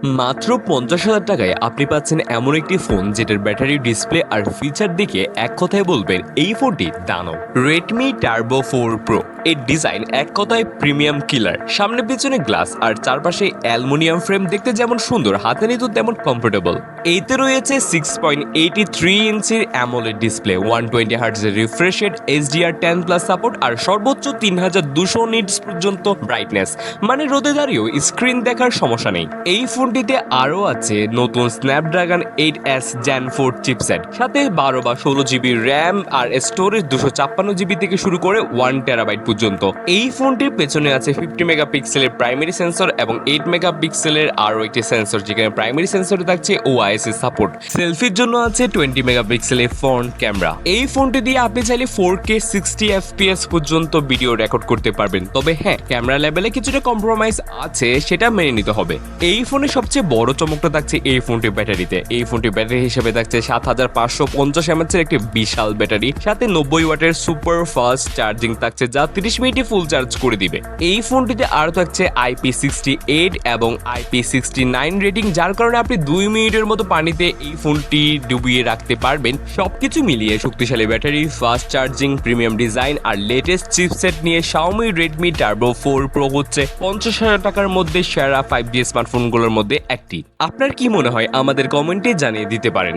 মাত্র 50,000 টাকায় আপনি পাচ্ছেন এমন একটি ফোন যেটার ব্যাটারি, ডিসপ্লে আর ফিচার দেখে এক কথায় বলবেন এই ফোনটি দানব। রেডমি টার্বো 4 প্রো এর ডিজাইন এক কথায় প্রিমিয়াম কিলার। সামনে পিছনে গ্লাস আর চারপাশে অ্যালুমিনিয়াম ফ্রেম, দেখতে যেমন সুন্দর হাতে নিতে তেমন কমফোর্টেবল। এইতে রয়েছে 6.83 ইঞ্চির অ্যামোলেড ডিসপ্লে, 120 হার্টজের রিফ্রেশ রেট, HDR10+ সাপোর্ট আর সর্বোচ্চ 3200 নিটস পর্যন্ত ব্রাইটনেস, মানে রোদে দাঁড়িয়েও স্ক্রিন দেখার সমস্যা নেই। এই ফোনটিতে আরও আছে নতুন স্ন্যাপড্রাগন 8S Gen 4 চিপসেট, সাথে 12 বা 16 জিবি র্যাম আর স্টোরেজ 256 জিবি থেকে শুরু করে 1 টেরাবাইট পর্যন্ত। এই ফোনটির পেছনে আছে 50 মেগাপিক্সেলের প্রাইমারি সেন্সর এবং 8 মেগাপিক্সেলের আরও একটি সেন্সর, যেখানে প্রাইমারি সেন্সরে থাকছে OIS সাপোর্ট। সেলফির জন্য আছে 20 মেগাপিক্সেলের ফ্রন্ট ক্যামেরা। এই ফোনটি দিয়ে আপনি চাইলে 4K 60 FPS পর্যন্ত ভিডিও রেকর্ড করতে পারবেন, তবে হ্যাঁ, ক্যামেরা লেভেলে কিছুটা কম্প্রোমাইজ আছে, সেটা মেনে নিতে হবে। এই ফোনে সবচেয়ে বড় চমকটা থাকছে এই ফোনটির ব্যাটারিতে। এই ফোনটির ব্যাটারি হিসেবে থাকছে 7550 mAh এর একটি বিশাল ব্যাটারি, সাথে 90 ওয়াটের সুপার ফাস্ট চার্জিং থাকছে, যা 30 মিনিটে ফুল চার্জ করে দিবে। এই ফোনটিতে আরও থাকছে IP68 এবং IP69 রেটিং, যার কারণে আপনি 2 মিনিটের মতো পানিতে এই ফোনটি ডুবিয়ে রাখতে পারবেন। সবকিছু মিলিয়ে শক্তিশালী battery, fast charging, premium design আর লেটেস্ট চিপসেট নিয়ে Xiaomi Redmi Turbo 4 Pro হচ্ছে 50,000 টাকার মধ্যে সেরা 5G স্মার্টফোনগুলোর মধ্যে একটি। আপনার কি মনে হয় আমাদের কমেন্টে জানিয়ে দিতে পারেন।